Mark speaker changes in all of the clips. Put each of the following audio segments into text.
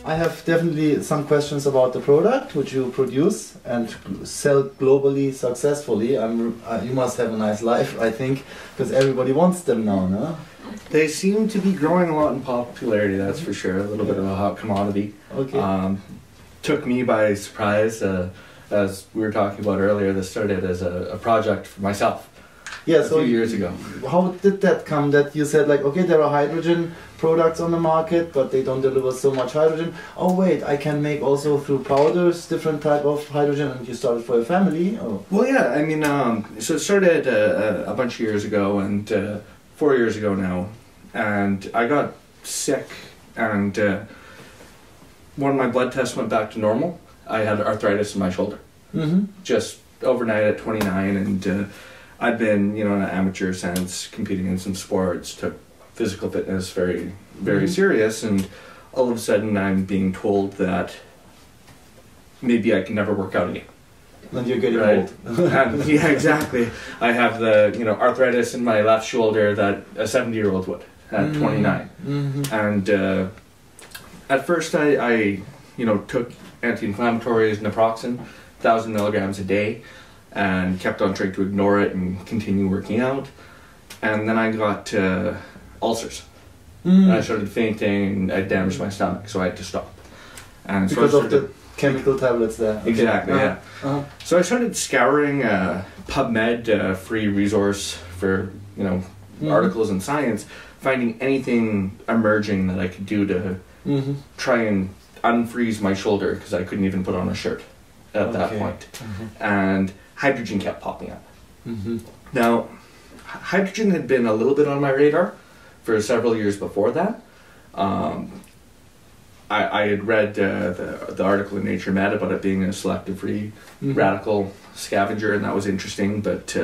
Speaker 1: I have definitely some questions about the product which you produce and sell globally successfully. You must have a nice life, I think, because everybody wants them now, no?
Speaker 2: They seem to be growing a lot in popularity, that's for sure. A little bit of a hot commodity.
Speaker 1: Okay.
Speaker 2: Took me by surprise. As we were talking about earlier, this started as a project for myself.
Speaker 1: Yeah,
Speaker 2: a few years ago.
Speaker 1: How did that come that you said like, okay, there are hydrogen products on the market, but they don't deliver so much hydrogen. Oh wait, I can make also through powders different type of hydrogen, and you started for your family? Or?
Speaker 2: Well, yeah, I mean, so it started a bunch of years ago, and 4 years ago now, and I got sick, and when my blood test went back to normal, I had arthritis in my shoulder. Just overnight at 29, and I'd been, an amateur since, competing in some sports, took physical fitness very, very serious, and all of a sudden I'm being told that maybe I can never work out again.
Speaker 1: And you're getting old.
Speaker 2: And, yeah, exactly. I have the, arthritis in my left shoulder that a 70-year-old would at 29. And at first I took anti-inflammatories, naproxen, 1,000 milligrams a day, and kept on trying to ignore it and continue working out. And then I got ulcers. I started fainting, and I damaged my stomach, so I had to stop. And
Speaker 1: because of the chemical tablets there. Okay.
Speaker 2: Exactly, yeah. So I started scouring PubMed, free resource for articles in science, finding anything emerging that I could do to try and unfreeze my shoulder, because I couldn't even put on a shirt at that point. And hydrogen kept popping up. Now, hydrogen had been a little bit on my radar for several years before that. I had read the article in Nature Med about it being a selective free radical scavenger, and that was interesting, but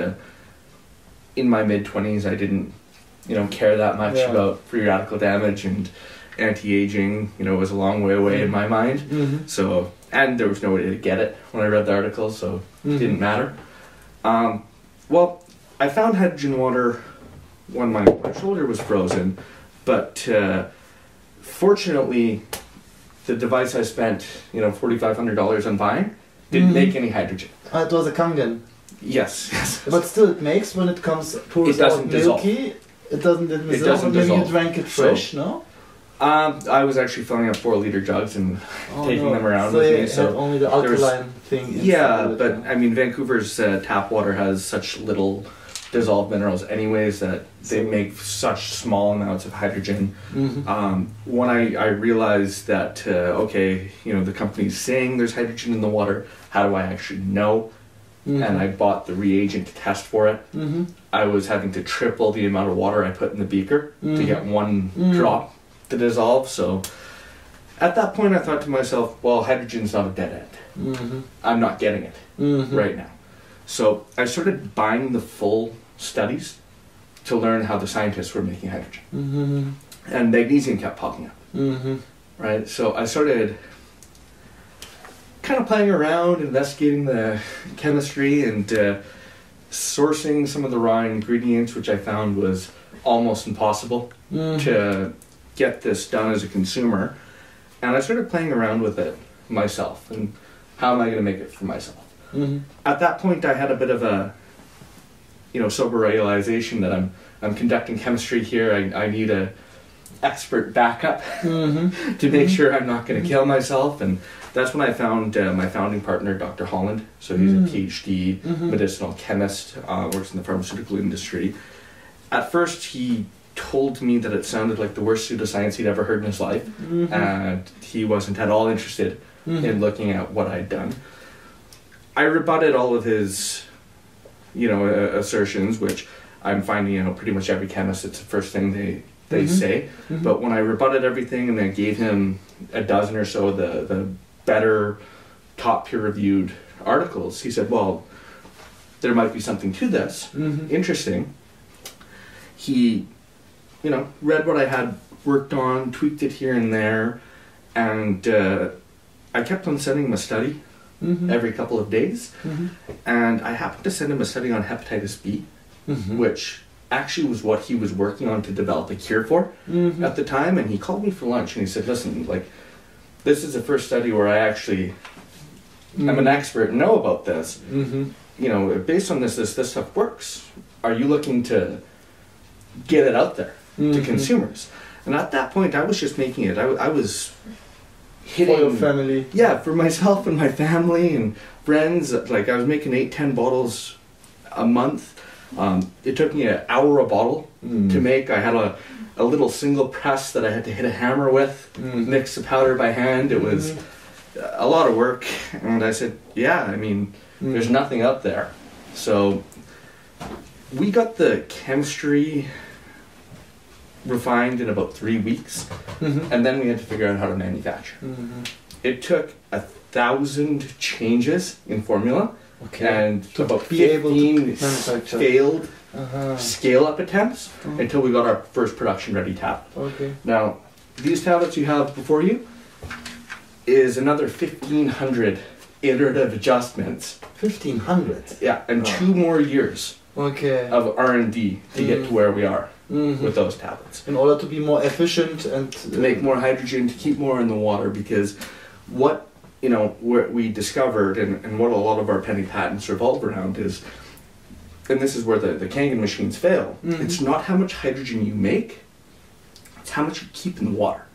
Speaker 2: in my mid-20s I didn't care that much about free radical damage, and anti-aging was a long way away in my mind. So, and there was no way to get it when I read the article, so it didn't matter. Well, I found hydrogen water when my shoulder was frozen, but fortunately the device I spent $4,500 on buying didn't make any hydrogen.
Speaker 1: It was a Kangen.
Speaker 2: Yes.
Speaker 1: But still, it makes when it comes pours out milky. It doesn't dissolve. Maybe you drank it fresh, no?
Speaker 2: I was actually filling up 4-liter jugs and taking them around with me.
Speaker 1: So only the alkaline thing.
Speaker 2: Yeah, but I mean, Vancouver's tap water has such little dissolved minerals anyways that they make such small amounts of hydrogen. When I realized that, the company's saying there's hydrogen in the water, how do I actually know? And I bought the reagent to test for it. I was having to triple the amount of water I put in the beaker to get one drop to dissolve. So at that point I thought to myself, well, hydrogen's not a dead end. I'm not getting it right now. So I started buying the full studies to learn how the scientists were making hydrogen. And magnesium kept popping up. Right? So I started kind of playing around, investigating the chemistry and sourcing some of the raw ingredients, which I found was almost impossible to get this done as a consumer. And I started playing around with it myself, and how am I going to make it for myself? At that point I had a bit of a sober realization that I'm conducting chemistry here. I need a expert backup to make sure I'm not going to kill myself, and that's when I found my founding partner, Dr. Holland. So he's a PhD medicinal chemist, works in the pharmaceutical industry. At first he told me that it sounded like the worst pseudoscience he'd ever heard in his life, and he wasn't at all interested in looking at what I'd done. I rebutted all of his assertions, which I'm finding pretty much every chemist, it's the first thing they say. But when I rebutted everything and then gave him a dozen or so of the better top peer-reviewed articles, he said, well, there might be something to this. Interesting. He read what I had worked on, tweaked it here and there, and I kept on sending him a study every couple of days. And I happened to send him a study on hepatitis B, which actually was what he was working on to develop a cure for at the time. And he called me for lunch and he said, listen, this is the first study where I actually am an expert and know about this. You know, based on this stuff works. Are you looking to get it out there to consumers? And at that point, I was just making it. I was hitting...
Speaker 1: For your family.
Speaker 2: Yeah, for myself and my family and friends. Like, I was making 8-10 bottles a month. It took me an hour a bottle to make. I had a little single press that I had to hit a hammer with, mix the powder by hand. It was a lot of work. And I said, yeah, I mean, there's nothing out there. So we got the chemistry refined in about 3 weeks, and then we had to figure out how to manufacture. It took 1,000 changes in formula, and
Speaker 1: to
Speaker 2: about
Speaker 1: be able to
Speaker 2: 15
Speaker 1: manufacture.
Speaker 2: failed scale-up attempts until we got our first production-ready tablet. Now, these tablets you have before you is another 1,500 iterative adjustments.
Speaker 1: 1,500?
Speaker 2: Yeah, and 2 more years of R&D to get to where we are with those tablets.
Speaker 1: In order to be more efficient and...
Speaker 2: to make more hydrogen, to keep more in the water, because what, you know, we discovered and what a lot of our pending patents revolve around is, and this is where the Kangen machines fail, it's not how much hydrogen you make, it's how much you keep in the water.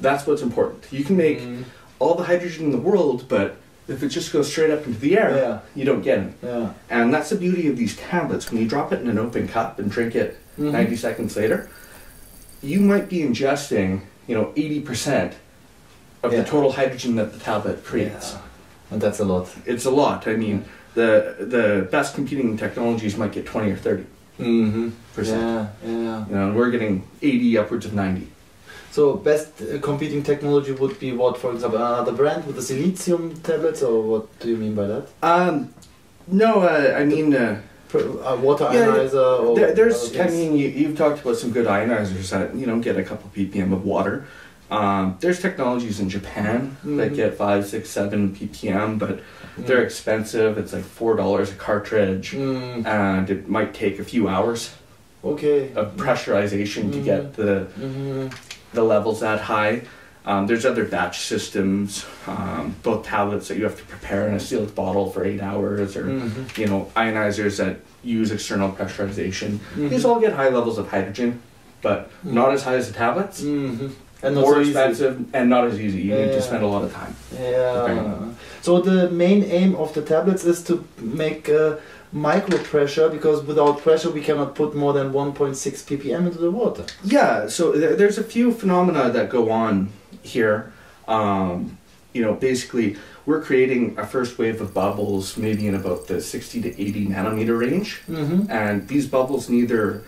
Speaker 2: That's what's important. You can make all the hydrogen in the world, but if it just goes straight up into the air, you don't get it. And that's the beauty of these tablets. When you drop it in an open cup and drink it 90 seconds later, you might be ingesting, you know, 80% of the total hydrogen that the tablet creates.
Speaker 1: And that's a lot.
Speaker 2: It's a lot. I mean, the best competing technologies might get 20 or 30%. You know, we're getting 80 upwards of 90.
Speaker 1: So best competing technology would be what, for example, another brand with the silicium tablets, or what do you mean by that?
Speaker 2: No, I mean...
Speaker 1: a water ionizer or...
Speaker 2: There's, I mean, you've talked about some good ionizers that, you know, get a couple ppm of water. There's technologies in Japan that get 5, 6, 7 ppm, but they're expensive. It's like $4 a cartridge, and it might take a few hours of pressurization to get the levels that high. There's other batch systems, both tablets that you have to prepare in a sealed bottle for 8 hours, or you know, ionizers that use external pressurization. These all get high levels of hydrogen, but not as high as the tablets. And more expensive and not as easy. You need to spend a lot of time.
Speaker 1: So the main aim of the tablets is to make micro pressure, because without pressure we cannot put more than 1.6 ppm into the water. Yeah,
Speaker 2: so there's a few phenomena that go on here. You know, basically we're creating a first wave of bubbles maybe in about the 60 to 80 nanometer range, and these bubbles neither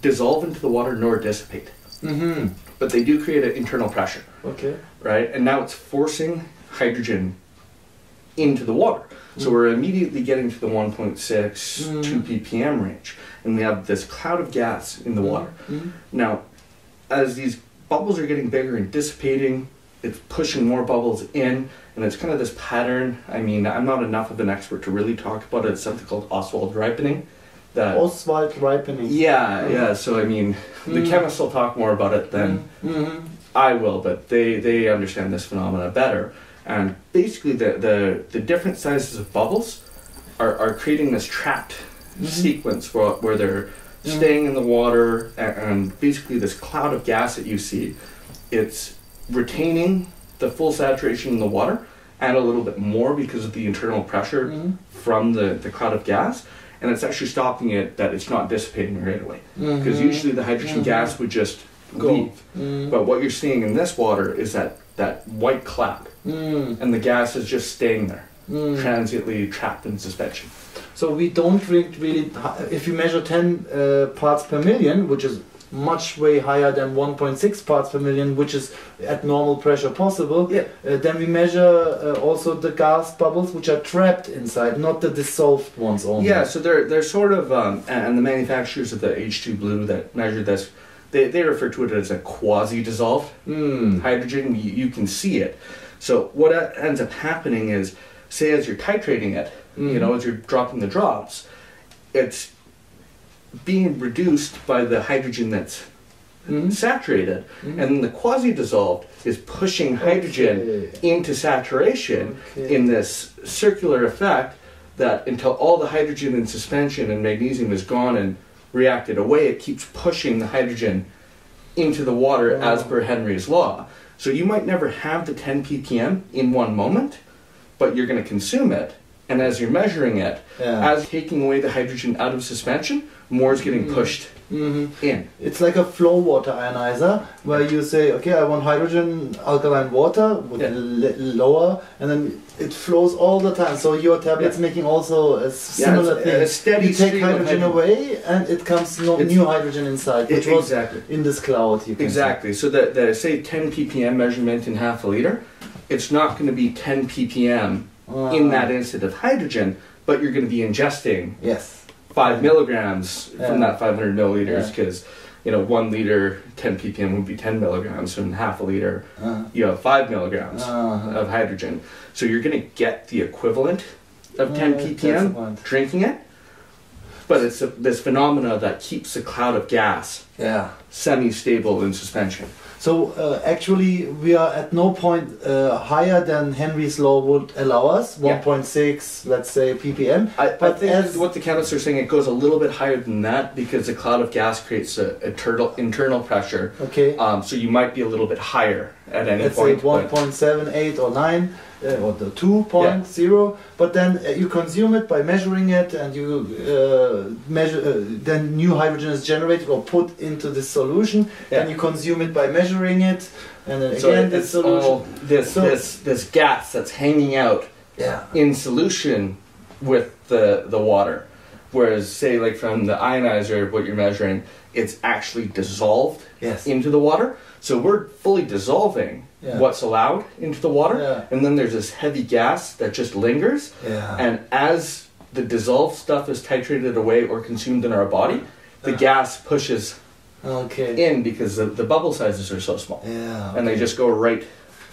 Speaker 2: dissolve into the water nor dissipate. But they do create an internal pressure. Right? And now it's forcing hydrogen into the water. So we're immediately getting to the 1.6, 2 ppm range. And we have this cloud of gas in the water. Now, as these bubbles are getting bigger and dissipating, it's pushing more bubbles in, and it's kind of this pattern. I mean, I'm not enough of an expert to really talk about it. It's something called Oswald ripening.
Speaker 1: Oswald ripening.
Speaker 2: Yeah. So I mean, the chemists will talk more about it than I will, but they understand this phenomena better. And basically, the different sizes of bubbles are creating this trapped sequence where they're staying in the water, and basically this cloud of gas that you see, it's retaining the full saturation in the water and a little bit more because of the internal pressure from the cloud of gas. And it's actually stopping it, that it's not dissipating right away. Because usually the hydrogen gas would just leave. But what you're seeing in this water is that white cloud. And the gas is just staying there, transiently trapped in suspension.
Speaker 1: So we don't really, if you measure 10 parts per million, which is much way higher than 1.6 parts per million, which is at normal pressure possible, then we measure also the gas bubbles which are trapped inside, not the dissolved ones only.
Speaker 2: Yeah, so they're sort of, and the manufacturers of the H2 Blue that measure this, they refer to it as a quasi-dissolved hydrogen. You can see it. So what ends up happening is, say as you're titrating it, you know, as you're dropping the drops, it's being reduced by the hydrogen that's saturated, and then the quasi-dissolved is pushing hydrogen into saturation in this circular effect that until all the hydrogen in suspension and magnesium is gone and reacted away, it keeps pushing the hydrogen into the water as per Henry's law. So you might never have the 10 ppm in one moment, but you're going to consume it. And as you're measuring it, as taking away the hydrogen out of suspension, more is getting pushed in.
Speaker 1: It's like a flow water ionizer where you say, okay, I want hydrogen alkaline water with lower, and then it flows all the time. So your tablet's making also a similar thing.
Speaker 2: A steady
Speaker 1: you take hydrogen away, and it comes new hydrogen inside, which was in this cloud. You can
Speaker 2: say. So the say 10 ppm measurement in half a liter, it's not going to be 10 ppm in that instant of hydrogen, but you're going to be ingesting 5 milligrams from that 500 milliliters, because 1 liter 10 ppm would be 10 milligrams. From half a liter, you have 5 milligrams of hydrogen. So you're going to get the equivalent of 10 ppm drinking it, but it's this phenomena that keeps the cloud of gas semi-stable in suspension.
Speaker 1: So actually we are at no point higher than Henry's law would allow us, 1.6, let's say, ppm.
Speaker 2: I think what the chemists are saying, it goes a little bit higher than that because the cloud of gas creates an internal pressure.
Speaker 1: Okay.
Speaker 2: So you might be a little bit higher at any point.
Speaker 1: Let's say 1.7, 8 or 9. Or the 2.0, but then you consume it by measuring it, and you measure. Then new hydrogen is generated or put into this solution, and you consume it by measuring it, and then again this solution.
Speaker 2: This gas that's hanging out in solution with the water, whereas say like from the ionizer, what you're measuring, it's actually dissolved into the water. So we're fully dissolving what's allowed into the water, and then there's this heavy gas that just lingers, and as the dissolved stuff is titrated away or consumed in our body, the gas pushes in because the bubble sizes are so small, and they just go right.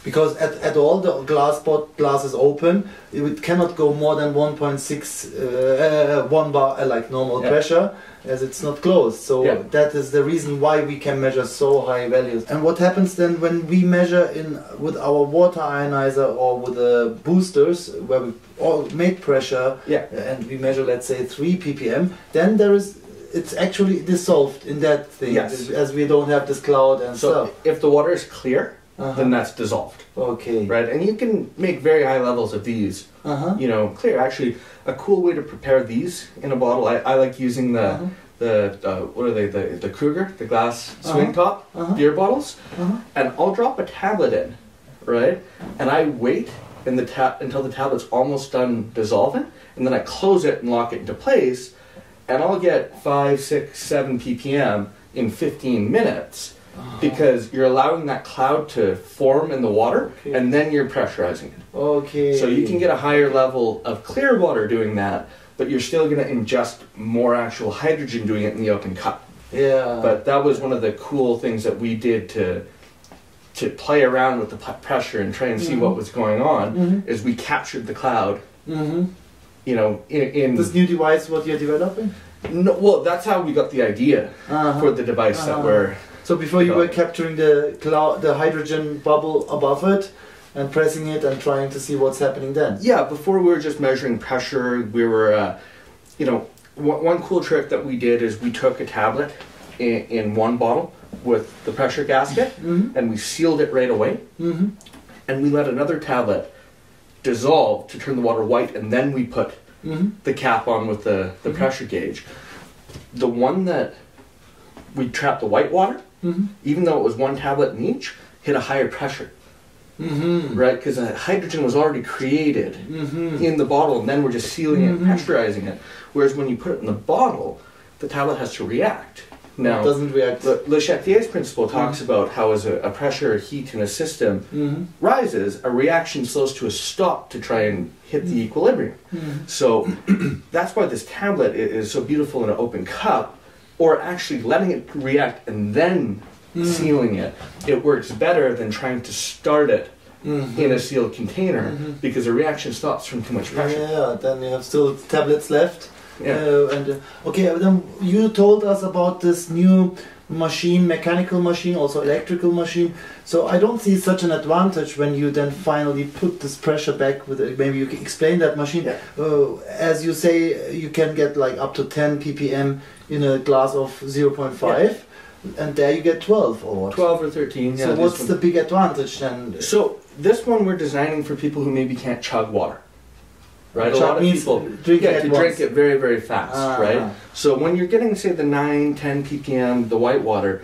Speaker 1: Because at all the glass is open, it cannot go more than 1.6 1 bar like normal pressure, as it's not closed. So that is the reason why we can measure so high values. And what happens then when we measure with our water ionizer or with the boosters where we all make pressure and we measure, let's say, 3 ppm, then it's actually dissolved in that thing, as we don't have this cloud and stuff.
Speaker 2: So if the water is clear, then that's dissolved.
Speaker 1: Okay.
Speaker 2: Right, and you can make very high levels of these. Clear. Actually, a cool way to prepare these in a bottle. I like using what are they? The Kruger, the glass swing top beer bottles, and I'll drop a tablet in, right, and I wait until the tablet's almost done dissolving, and then I close it and lock it into place, and I'll get 5, 6, 7 ppm in 15 minutes. Because you're allowing that cloud to form in the water, and then you're pressurizing it.
Speaker 1: Okay.
Speaker 2: So you can get a higher level of clear water doing that, but you're still going to ingest more actual hydrogen doing it in the open cup. But that was one of the cool things that we did to play around with the pressure and try and see what was going on, is we captured the cloud. In
Speaker 1: this new device, what you're developing?
Speaker 2: No, well, that's how we got the idea for the device that we're.
Speaker 1: So before you were capturing the hydrogen bubble above it and pressing it and trying to see what's happening then?
Speaker 2: Yeah, before we were just measuring pressure. We were, one cool trick that we did is we took a tablet in one bottle with the pressure gasket and we sealed it right away. And we let another tablet dissolve to turn the water white, and then we put the cap on with the pressure gauge. The one that we trapped the white water, even though it was one tablet in each, hit a higher pressure. Right? Because the hydrogen was already created in the bottle, and then we're just sealing it and pressurizing it. Whereas when you put it in the bottle, the tablet has to react. Now,
Speaker 1: it doesn't react.
Speaker 2: Le Chatelier's principle talks about how as a pressure, heat in a system rises, a reaction slows to a stop to try and hit the equilibrium. So that's why this tablet is so beautiful in an open cup, or actually letting it react and then sealing it. It works better than trying to start it in a sealed container because the reaction stops from too much pressure.
Speaker 1: Then you have still tablets left. Okay, then you told us about this new machine, mechanical machine, also electrical machine. So I don't see such an advantage when you then finally put this pressure back with it. Maybe you can explain that machine.
Speaker 2: Yeah.
Speaker 1: As you say, you can get like up to 10 ppm in a glass of 0.5. And there you get 12 or what?
Speaker 2: 12 or 13, yeah.
Speaker 1: So what's the big advantage then?
Speaker 2: So this one we're designing for people who maybe can't chug water. Right? A lot of people drink it very, very fast, right? So when you're getting, say, the 9, 10 ppm, the white water,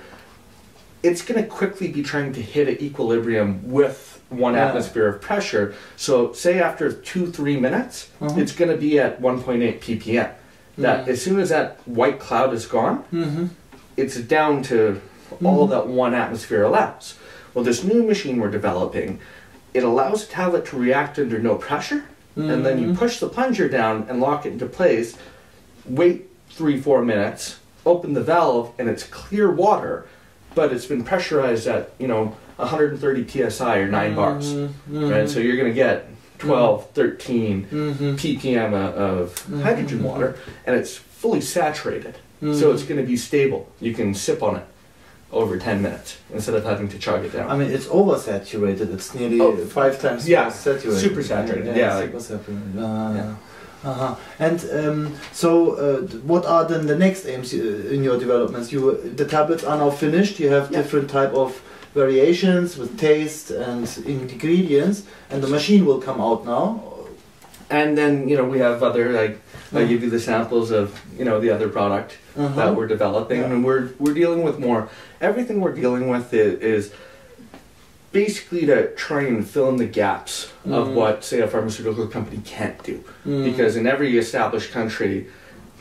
Speaker 2: it's going to quickly be trying to hit an equilibrium with 1 atmosphere of pressure. So say after 2-3 minutes, it's going to be at 1.8 ppm. That as soon as that white cloud is gone, it's down to all that 1 atmosphere allows. Well, this new machine we're developing, it allows the tablet to react under no pressure, and then you push the plunger down and lock it into place, wait 3-4 minutes, open the valve, and it's clear water, but it's been pressurized at, 130 psi or 9 bars, right? So you're going to get 12, 13 ppm of hydrogen water, and it's fully saturated. So it's going to be stable. You can sip on it over 10 minutes instead of having to chug it down.
Speaker 1: I mean, it's oversaturated. It's nearly 5 times saturated.
Speaker 2: Super saturated.
Speaker 1: Super saturated. And what are then the next aims in your developments? The tablets are now finished. You have different type of variations with taste and ingredients, and the machine will come out now.
Speaker 2: And then we have other I give you the samples of the other product that we're developing, and we're dealing with more. Everything we're dealing with is basically to try and fill in the gaps of what, say, a pharmaceutical company can't do. Because in every established country,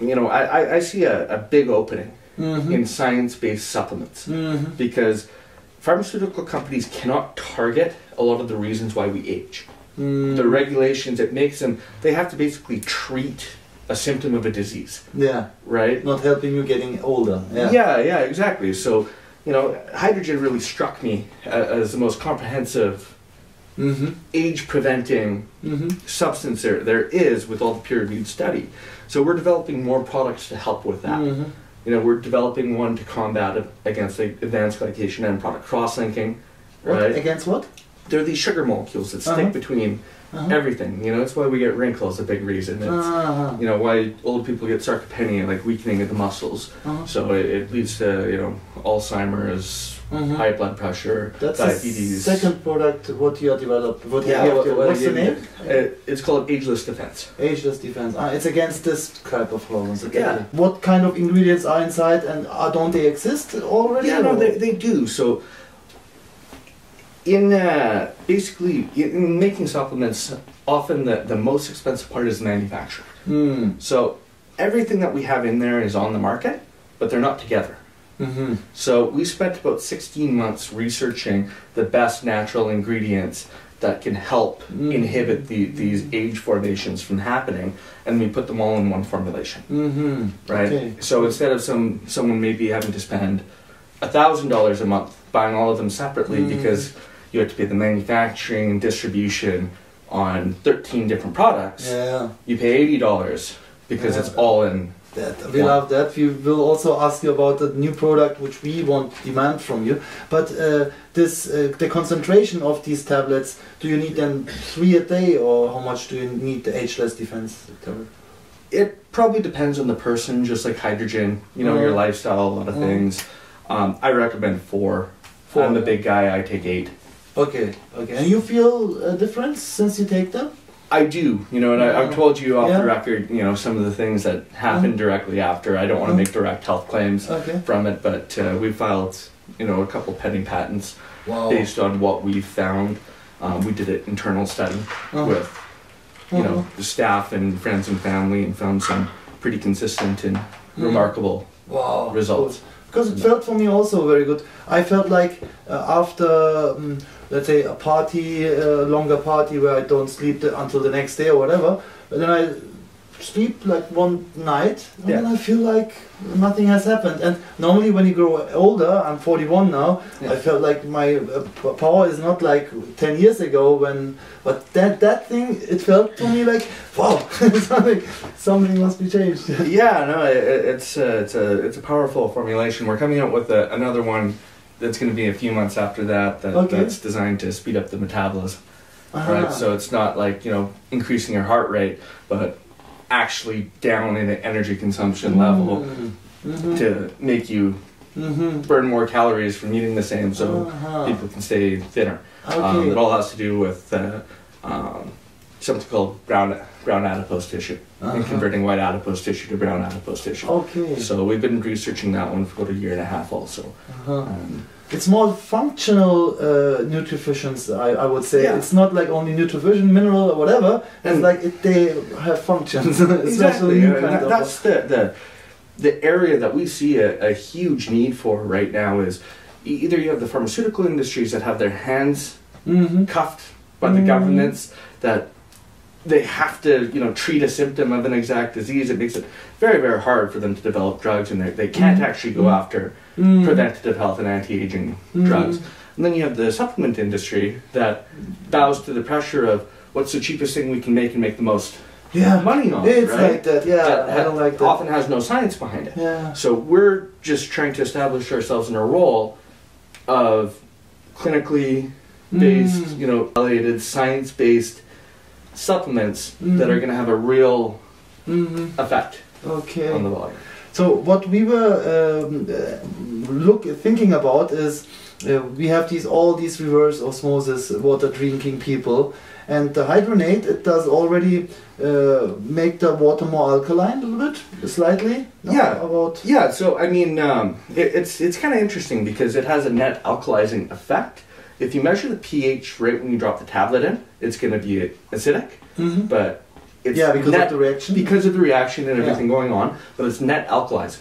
Speaker 2: I see a big opening in science-based supplements. Because pharmaceutical companies cannot target a lot of the reasons why we age. The regulations, it makes them, they have to basically treat a symptom of a disease. Yeah. Right?
Speaker 1: Not helping you getting older.
Speaker 2: Yeah, exactly. So, hydrogen really struck me as the most comprehensive age-preventing substance there is with all the peer-reviewed study. So we're developing more products to help with that. We're developing one to combat against advanced glycation and product cross-linking. Right?
Speaker 1: Against what?
Speaker 2: They're these sugar molecules that stick between everything. That's why we get wrinkles, a big reason. It's, why old people get sarcopenia, like weakening of the muscles. So it leads to, Alzheimer's, high blood pressure,
Speaker 1: that's
Speaker 2: diabetes.
Speaker 1: The second product, what you are developing. What's the name?
Speaker 2: It's called Ageless Defense.
Speaker 1: Ageless Defense. It's against this type of hormones. Okay. What kind of ingredients are inside, and don't they exist already?
Speaker 2: Yeah, no, they do. So, basically, in making supplements, often the most expensive part is the manufacturing. So everything that we have in there is on the market, but they're not together. So we spent about 16 months researching the best natural ingredients that can help inhibit these age formations from happening, and we put them all in one formulation. Right? Okay. So instead of someone maybe having to spend $1,000 a month buying all of them separately because you have to pay the manufacturing and distribution on 13 different products. You pay $80 because it's all in.
Speaker 1: We love that. We will also ask you about the new product which we want demand from you. But the concentration of these tablets, do you need them 3 a day, or how much do you need the Ageless Defense tablet?
Speaker 2: It probably depends on the person, just like hydrogen, your lifestyle, a lot of things. I recommend 4. I'm the big guy, I take 8. Okay.
Speaker 1: And you feel a difference since you take them?
Speaker 2: I do, and I've told you off the record, some of the things that happened directly after. I don't want to make direct health claims from it, but we filed, a couple pending patents based on what we found. We did an internal study with, the staff and friends and family, and found some pretty consistent and remarkable results.
Speaker 1: Because it felt for me also very good. I felt like after, let's say, a party, longer party where I don't sleep until the next day or whatever, then I sleep like one night, and
Speaker 2: Yeah.
Speaker 1: then I feel like nothing has happened. And normally when you grow older, I'm 41 now,
Speaker 2: Yeah.
Speaker 1: I felt like my power is not like 10 years ago when, but that thing, it felt to me like, wow, something must be changed.
Speaker 2: Yeah, no, it's a powerful formulation. We're coming out with another one that's going to be a few months after that,
Speaker 1: Okay.
Speaker 2: that's designed to speed up the metabolism.
Speaker 1: Ah.
Speaker 2: Right, so it's not like, you know, increasing your heart rate, but actually down in the energy consumption level
Speaker 1: Mhm.
Speaker 2: to make you
Speaker 1: Mhm.
Speaker 2: burn more calories from eating the same, so
Speaker 1: Uh-huh.
Speaker 2: people can stay thinner.
Speaker 1: Okay.
Speaker 2: It all has to do with something called brown adipose tissue, and converting white adipose tissue to brown adipose tissue.
Speaker 1: Okay.
Speaker 2: So we've been researching that one for about a year and a half also.
Speaker 1: Uh-huh. It's more functional nutrition, I would say.
Speaker 2: Yeah.
Speaker 1: It's not like only nutrition, mineral or whatever. It's
Speaker 2: And-
Speaker 1: like they have functions.
Speaker 2: Exactly,
Speaker 1: Especially new
Speaker 2: and
Speaker 1: kind of-
Speaker 2: that's the area that we see a huge need for right now is either you have the pharmaceutical industries that have their hands
Speaker 1: Mhm.
Speaker 2: cuffed by the governments, that they have to, you know, treat a symptom of an exact disease. It makes it very, very hard for them to develop drugs, and they can't actually go after preventative health and anti-aging drugs. And then you have the supplement industry that bows to the pressure of what's the cheapest thing we can make and make the most
Speaker 1: Yeah.
Speaker 2: money on.
Speaker 1: It's
Speaker 2: right?
Speaker 1: like that, yeah.
Speaker 2: That
Speaker 1: I don't like that.
Speaker 2: often has no science behind it.
Speaker 1: Yeah.
Speaker 2: So we're just trying to establish ourselves in a role of clinically based, you know, validated, science-based supplements that are going to have a real effect
Speaker 1: Okay.
Speaker 2: on the body.
Speaker 1: So what we were thinking about is we have all these reverse osmosis water drinking people, and the Hydronade, it does already make the water more alkaline a little bit, slightly. No?
Speaker 2: Yeah.
Speaker 1: About
Speaker 2: Yeah, so I mean, it's kind of interesting because it has a net alkalizing effect. If you measure the pH right when you drop the tablet in, it's going to be acidic, but it's
Speaker 1: yeah, because
Speaker 2: net,
Speaker 1: of the reaction.
Speaker 2: because of the reaction and everything going on, but it's net alkalizing,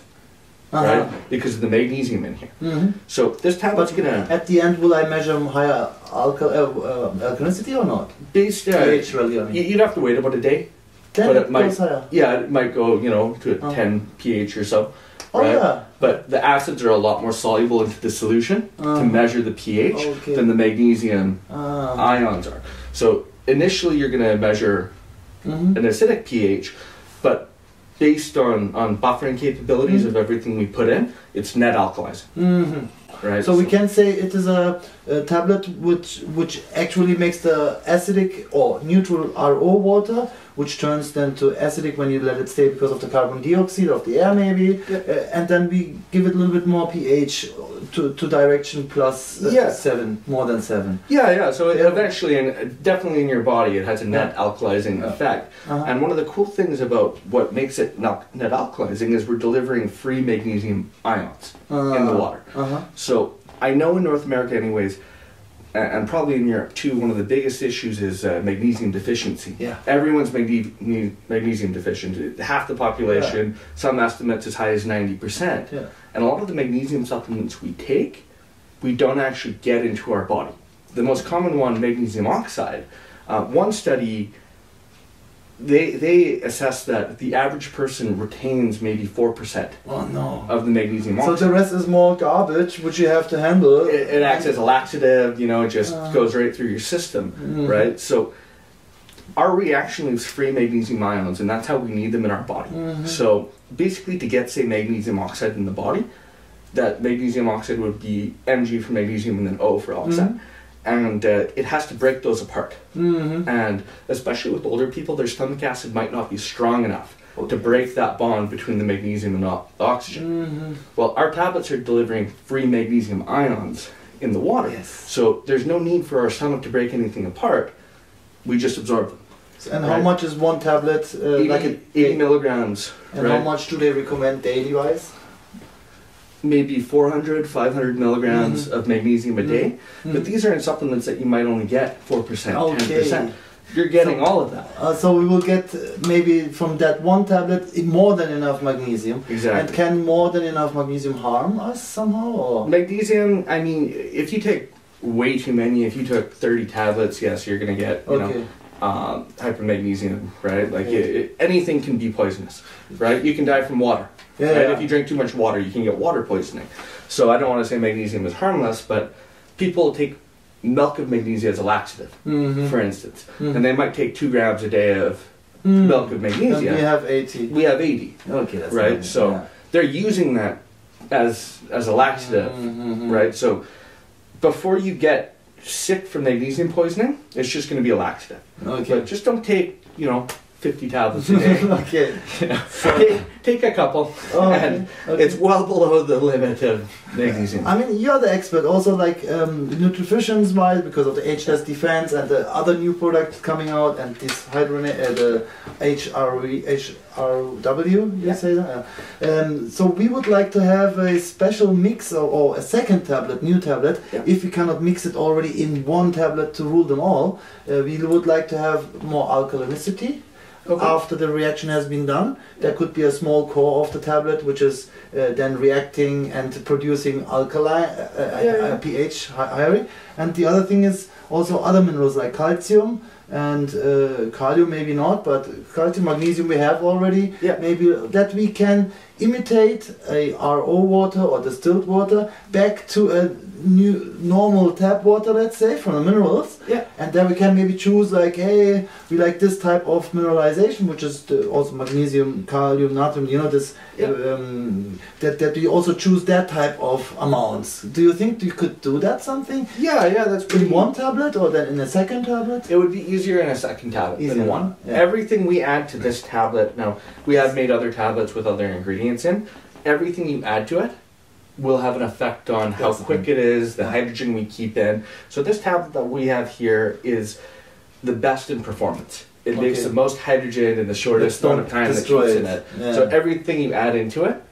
Speaker 2: right? Because of the magnesium in here. So this tablet's
Speaker 1: But
Speaker 2: gonna
Speaker 1: at the end, will I measure higher alkalinity or not?
Speaker 2: based.
Speaker 1: pH value, I mean.
Speaker 2: You'd have to wait about a day.
Speaker 1: Then
Speaker 2: but
Speaker 1: it
Speaker 2: it might-
Speaker 1: goes higher.
Speaker 2: Yeah, it might go, you know, to a 10 pH or so.
Speaker 1: Oh
Speaker 2: right?
Speaker 1: yeah.
Speaker 2: But the acids are a lot more soluble into the solution to measure the pH
Speaker 1: Okay.
Speaker 2: than the magnesium
Speaker 1: Ah.
Speaker 2: ions are. So initially you're going to measure an acidic pH, but based on buffering capabilities of everything we put in, it's net alkalizing. Right?
Speaker 1: So we can say it is a tablet which actually makes the acidic or neutral RO water, which turns then to acidic when you let it stay because of the carbon dioxide of the air maybe, and then we give it a little bit more pH to direction plus
Speaker 2: Yeah.
Speaker 1: 7, more than 7.
Speaker 2: Yeah. So
Speaker 1: Yeah.
Speaker 2: eventually, and definitely in your body, it has a net alkalizing effect. And one of the cool things about what makes it net alkalizing is we're delivering free magnesium ions in the water. So I know in North America anyways, and probably in Europe too, one of the biggest issues is magnesium deficiency.
Speaker 1: Yeah.
Speaker 2: Everyone's magnesium deficient. Half the population, some estimates as high as 90%.
Speaker 1: Yeah.
Speaker 2: And a lot of the magnesium supplements we take, we don't actually get into our body. The most common one, magnesium oxide, one study, they assess that the average person retains maybe 4%
Speaker 1: Oh no.
Speaker 2: of the magnesium
Speaker 1: So
Speaker 2: oxide.
Speaker 1: the rest is more garbage which you have to handle.
Speaker 2: It acts as a laxative, you know, it just goes right through your system, right? So our reaction leaves free magnesium ions, and that's how we need them in our body. So basically, to get, say, magnesium oxide in the body, that magnesium oxide would be Mg for magnesium and then O for oxide. And it has to break those apart. And especially with older people, their stomach acid might not be strong enough to break that bond between the magnesium and the oxygen. Well, our tablets are delivering free magnesium ions in the water.
Speaker 1: Yes.
Speaker 2: So there's no need for our stomach to break anything apart. We just absorb them.
Speaker 1: And how much is one tablet?
Speaker 2: 80 milligrams.
Speaker 1: And how much do they recommend daily wise?
Speaker 2: Maybe 400, 500 milligrams of magnesium a day. But these are in supplements that you might only get 4%, 10%. You're getting all of that.
Speaker 1: So we will get maybe from that one tablet more than enough magnesium.
Speaker 2: Exactly.
Speaker 1: And can more than enough magnesium harm us somehow? Or?
Speaker 2: Magnesium, I mean, if you take way too many, if you took 30 tablets, yes, you're going to get, you know, hypermagnesium, right? Like anything can be poisonous, right? You can die from water, right? If you drink too much water, you can get water poisoning. So I don't want to say magnesium is harmless, but people take milk of magnesia as a laxative, for instance, and they might take 2 grams a day of milk of magnesia.
Speaker 1: And we have 80.
Speaker 2: We have 80.
Speaker 1: Okay, that's
Speaker 2: right.
Speaker 1: nice.
Speaker 2: So they're using that as a laxative, right? So before you get sick from magnesium poisoning, it's just going to be a laxative.
Speaker 1: Okay.
Speaker 2: But just don't take, 50 tablets a day.
Speaker 1: Okay.
Speaker 2: Take a couple, and it's well below the limit of magnesium.
Speaker 1: I mean, you're the expert also, like nutrition wise, because of the ageless defense and the other new products coming out, and this hydronate, the HRW, you say that? So we would like to have a special mix or a second tablet, new tablet, if we cannot mix it already in one tablet to rule them all. We would like to have more alkalinicity. After the reaction has been done, there could be a small core of the tablet which is then reacting and producing alkali, pH higher. And the other thing is also other minerals like calcium and kalium, maybe not, but calcium, magnesium we have already. Maybe that we can imitate a RO water or distilled water back to a new normal tap water, let's say, from the minerals. And then we can maybe choose like, hey, we like this type of mineralization, which is also magnesium, kalium, natrium, this that we also choose that type of amounts. Do you think you could do that something?
Speaker 2: That's pretty
Speaker 1: in one tablet or then in a second tablet?
Speaker 2: It would be easier in a second tablet than one. Everything we add to this tablet, now we have made other tablets with other ingredients in, everything you add to it will have an effect on how quick it is, the hydrogen we keep in. So this tablet that we have here is the best in performance. It makes the most hydrogen in the shortest amount of time that keeps in it. So everything you add into it,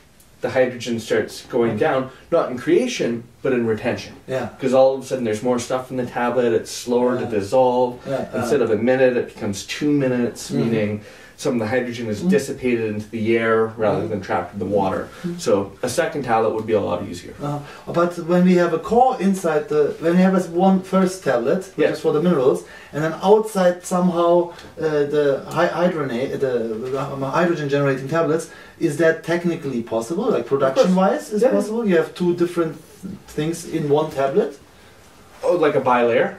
Speaker 2: the hydrogen starts going down, not in creation, but in retention. Because all of a sudden there's more stuff in the tablet, it's slower to dissolve. Instead of a minute, it becomes 2 minutes, meaning some of the hydrogen is dissipated into the air rather than trapped in the water. So a second tablet would be a lot easier.
Speaker 1: But when we have a core inside when we have one first tablet, which is for the minerals, and then outside somehow the hydronate, the hydrogen generating tablets, is that technically possible? Like production wise, is possible? You have 2 different things in one tablet?
Speaker 2: Oh, like a bilayer?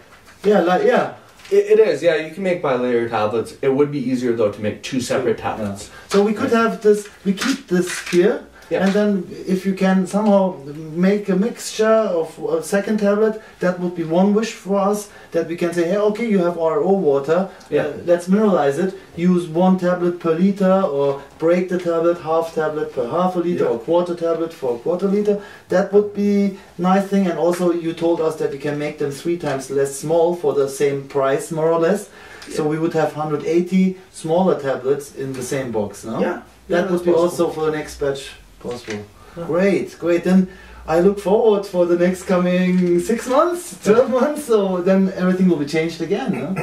Speaker 2: It is, you can make bilayer tablets. It would be easier though to make 2 separate tablets.
Speaker 1: So we could have this, we keep this here, and then if you can somehow make a mixture of a second tablet, that would be one wish for us, that we can say, hey, okay, you have RO water, let's mineralize it, use 1 tablet per liter, or break the tablet, half tablet per half a liter, or quarter tablet for a quarter liter. That would be nice thing. And also you told us that we can make them 3 times less small for the same price, more or less. So we would have 180 smaller tablets in the same box, no? That would be possible. Also for the next batch possible. Great. Then I look forward for the next coming 6 months, 12 months, so then everything will be changed again, no?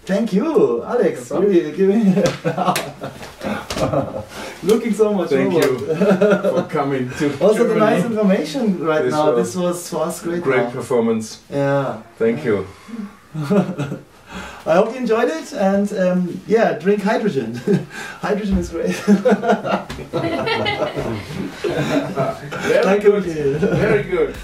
Speaker 1: Thank you, Alex. Really giving looking so much
Speaker 3: Thank
Speaker 1: forward.
Speaker 3: you for coming to
Speaker 1: Also
Speaker 3: Germany.
Speaker 1: the nice information now. This was for us great.
Speaker 3: Great performance. Thank you.
Speaker 1: I hope you enjoyed it, and drink hydrogen. Hydrogen is great.
Speaker 3: Very good. Very good.